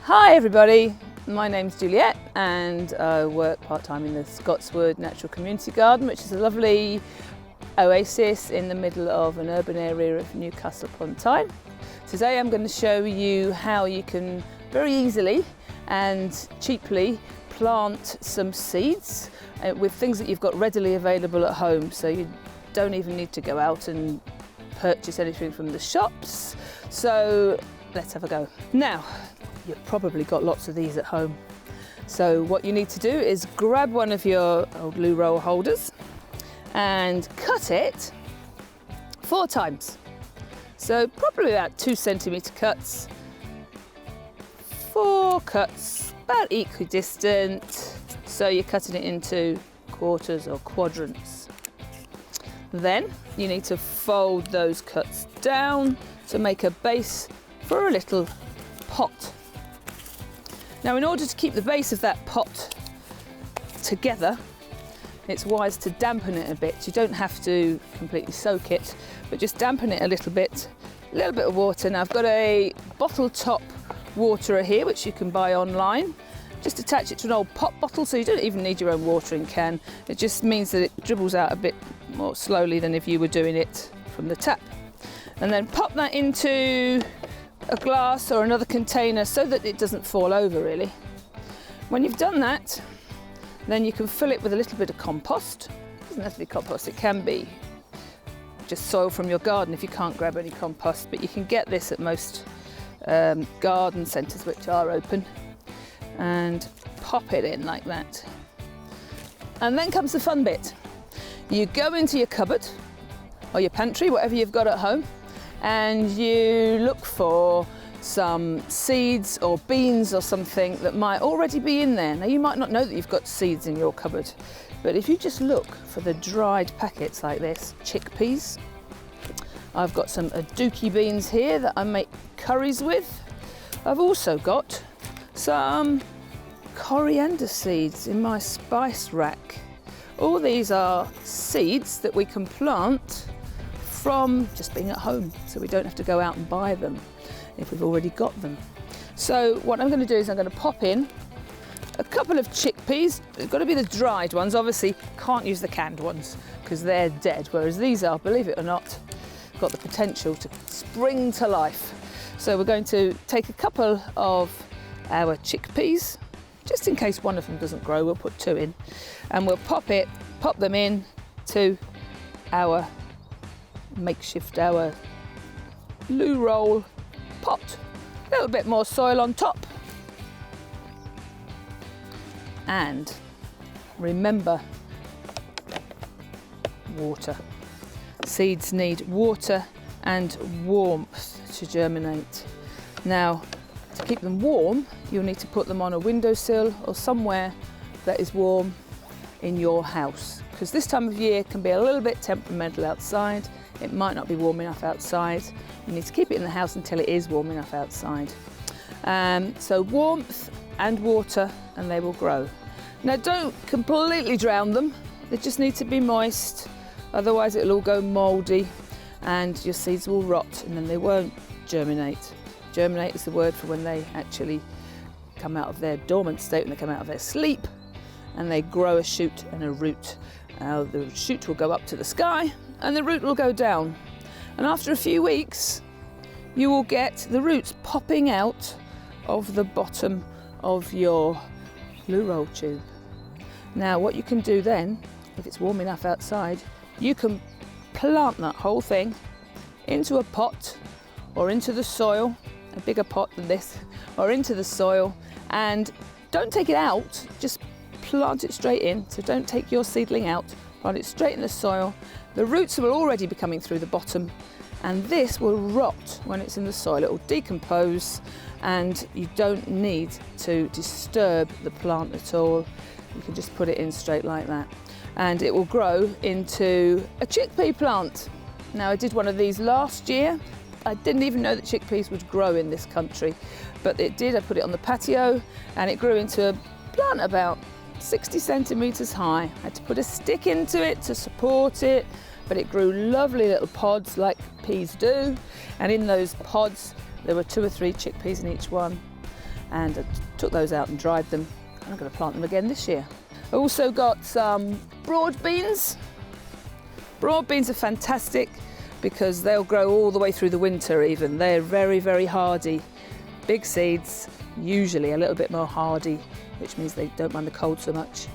Hi everybody, my name's Juliet and I work part-time in the Scotswood Natural Community Garden, which is a lovely oasis in the middle of an urban area of Newcastle upon Tyne. Today I'm going to show you how you can very easily and cheaply plant some seeds with things that you've got readily available at home, so you don't even need to go out and purchase anything from the shops. So let's have a go. Now, you've probably got lots of these at home. So what you need to do is grab one of your old loo roll holders and cut it 4 times. So probably about 2 centimetre cuts, 4 cuts, about equidistant. So you're cutting it into quarters or quadrants. Then you need to fold those cuts down to make a base for a little pot. Now, in order to keep the base of that pot together, it's wise to dampen it a bit. You don't have to completely soak it, but just dampen it a little bit of water. Now, I've got a bottle top waterer here, which you can buy online. Just attach it to an old pop bottle, so you don't even need your own watering can. It just means that it dribbles out a bit more slowly than if you were doing it from the tap. And then pop that into a glass or another container so that it doesn't fall over really. When you've done that, then you can fill it with a little bit of compost. It doesn't have to be compost, it can be just soil from your garden if you can't grab any compost, but you can get this at most garden centres which are open, and pop it in like that. And then comes the fun bit. You go into your cupboard or your pantry, whatever you've got at home, and you look for some seeds or beans or something that might already be in there. Now, you might not know that you've got seeds in your cupboard, but if you just look for the dried packets like this, chickpeas. I've got some aduki beans here that I make curries with. I've also got some coriander seeds in my spice rack. All these are seeds that we can plant from just being at home, so we don't have to go out and buy them if we've already got them. So what I'm going to do is I'm going to pop in a couple of chickpeas. They've got to be the dried ones, obviously can't use the canned ones because they're dead, whereas these are, believe it or not, got the potential to spring to life. So we're going to take a couple of our chickpeas, just in case one of them doesn't grow, we'll put 2 in, and we'll pop them in to our makeshift, our loo roll pot. A little bit more soil on top. And remember, water. Seeds need water and warmth to germinate. Now, to keep them warm, you'll need to put them on a windowsill or somewhere that is warm in your house, because this time of year can be a little bit temperamental outside. It might not be warm enough outside. You need to keep it in the house until it is warm enough outside. So warmth and water and they will grow. Now, don't completely drown them. They just need to be moist, otherwise it'll all go mouldy and your seeds will rot and then they won't germinate. Germinate is the word for when they actually come out of their dormant state, when they come out of their sleep and they grow a shoot and a root. The shoot will go up to the sky and the root will go down. And after a few weeks, you will get the roots popping out of the bottom of your loo roll tube. Now, what you can do then, if it's warm enough outside, you can plant that whole thing into a pot or into the soil, a bigger pot than this, or into the soil, and don't take it out, just plant it straight in. So don't take your seedling out, plant it straight in the soil. The roots will already be coming through the bottom, and this will rot when it's in the soil. It will decompose and you don't need to disturb the plant at all. You can just put it in straight like that and it will grow into a chickpea plant. Now, I did one of these last year. I didn't even know that chickpeas would grow in this country, but it did. I put it on the patio and it grew into a plant about 60 centimetres high. I had to put a stick into it to support it, but it grew lovely little pods like peas do, and in those pods there were 2 or 3 chickpeas in each one. and I took those out and dried them. I'm going to plant them again this year. I also got some broad beans. Broad beans are fantastic because they'll grow all the way through the winter even. They're very, very hardy. Big seeds, usually a little bit more hardy, which means they don't mind the cold so much.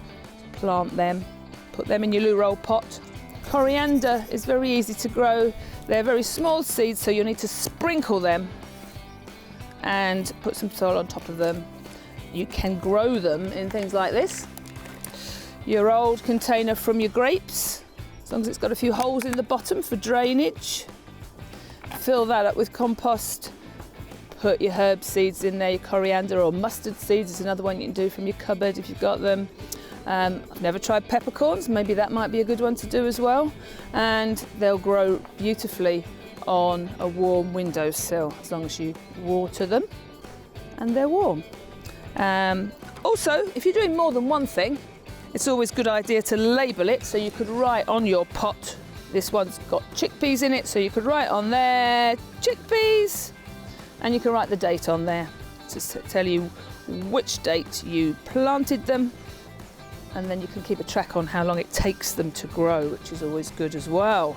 Plant them, put them in your loo roll pot. Coriander is very easy to grow. They're very small seeds, so you'll need to sprinkle them and put some soil on top of them. You can grow them in things like this. Your old container from your grapes, as long as it's got a few holes in the bottom for drainage. Fill that up with compost. Put your herb seeds in there, your coriander or mustard seeds is another one you can do from your cupboard if you've got them. I've never tried peppercorns, maybe that might be a good one to do as well. And they'll grow beautifully on a warm windowsill as long as you water them and they're warm. Also, if you're doing more than one thing, it's always a good idea to label it, so you could write on your pot, this one's got chickpeas in it, so you could write on there, chickpeas, and you can write the date on there to tell you which date you planted them, and then you can keep a track on how long it takes them to grow, which is always good as well.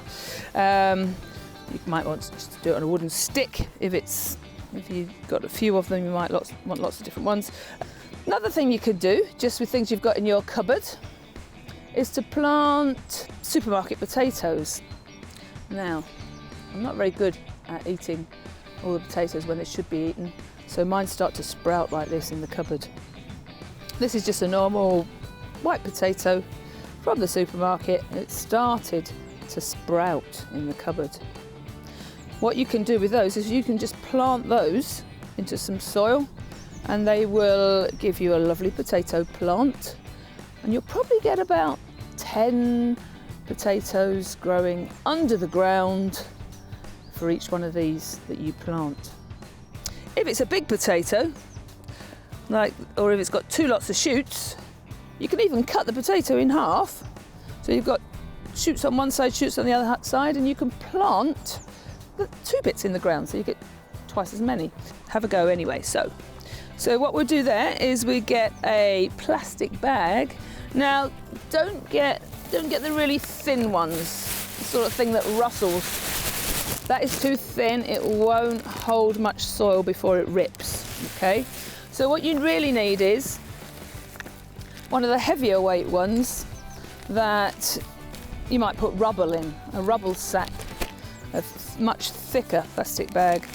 You might want to do it on a wooden stick if you've got a few of them, you might want lots of different ones. Another thing you could do, just with things you've got in your cupboard, is to plant supermarket potatoes. Now, I'm not very good at eating all the potatoes when they should be eaten, so mine start to sprout like this in the cupboard. This is just a normal white potato from the supermarket. It started to sprout in the cupboard. What you can do with those is you can just plant those into some soil and they will give you a lovely potato plant, and you'll probably get about 10 potatoes growing under the ground for each one of these that you plant. If it's a big potato, or if it's got 2 lots of shoots, you can even cut the potato in half. So you've got shoots on one side, shoots on the other side, and you can plant the 2 bits in the ground, so you get twice as many. Have a go anyway. So what we'll do there is we get a plastic bag. Now, don't get the really thin ones, the sort of thing that rustles. That is too thin, it won't hold much soil before it rips, okay? So what you really need is one of the heavier weight ones that you might put rubble in, a rubble sack, a much thicker plastic bag.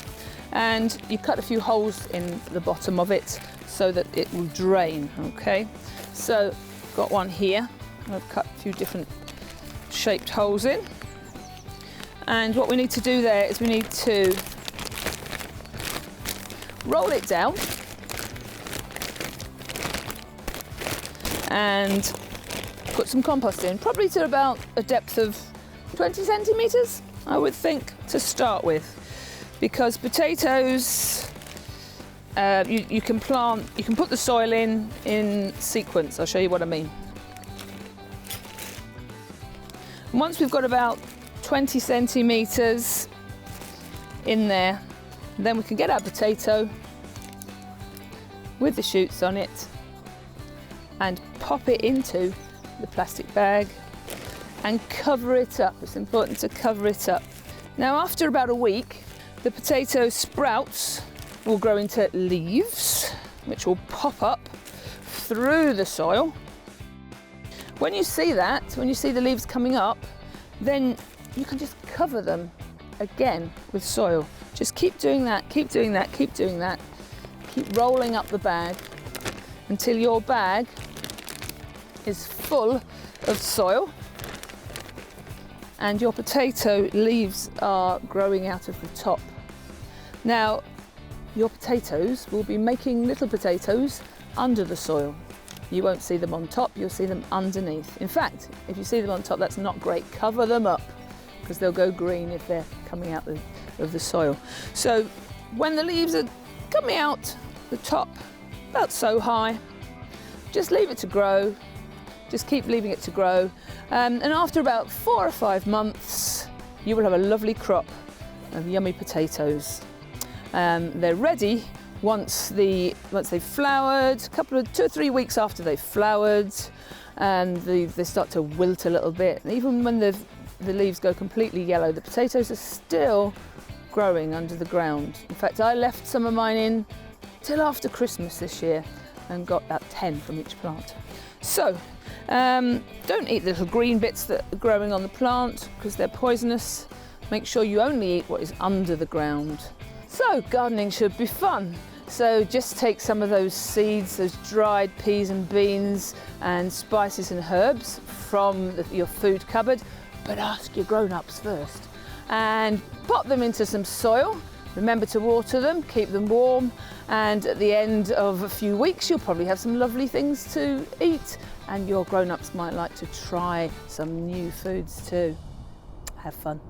And you cut a few holes in the bottom of it so that it will drain, okay? So I've got one here, I've cut a few different shaped holes in. And what we need to do there is we need to roll it down and put some compost in, probably to about a depth of 20 centimetres, I would think, to start with. Because potatoes, you can put the soil in sequence. I'll show you what I mean. And once we've got about 20 centimetres in there, then we can get our potato with the shoots on it and pop it into the plastic bag and cover it up. It's important to cover it up. Now, after about a week, the potato sprouts will grow into leaves, which will pop up through the soil. When you see that, when you see the leaves coming up, then you can just cover them again with soil. Just keep doing that, keep doing that, keep doing that. Keep rolling up the bag until your bag is full of soil and your potato leaves are growing out of the top. Now, your potatoes will be making little potatoes under the soil. You won't see them on top, you'll see them underneath. In fact, if you see them on top, that's not great. Cover them up, because they'll go green if they're coming out of the soil. So when the leaves are coming out the top, about so high, just leave it to grow. Just keep leaving it to grow. And after about 4 or 5 months, you will have a lovely crop of yummy potatoes. They're ready Once they've flowered, 2 or 3 weeks after they've flowered, and they start to wilt a little bit, and even when the leaves go completely yellow, the potatoes are still growing under the ground. In fact, I left some of mine in till after Christmas this year and got about 10 from each plant. So, don't eat the little green bits that are growing on the plant because they're poisonous. Make sure you only eat what is under the ground. So, gardening should be fun. So just take some of those seeds, those dried peas and beans and spices and herbs from your food cupboard, but ask your grown-ups first. And pop them into some soil. Remember to water them, keep them warm, and at the end of a few weeks you'll probably have some lovely things to eat, and your grown-ups might like to try some new foods too. Have fun.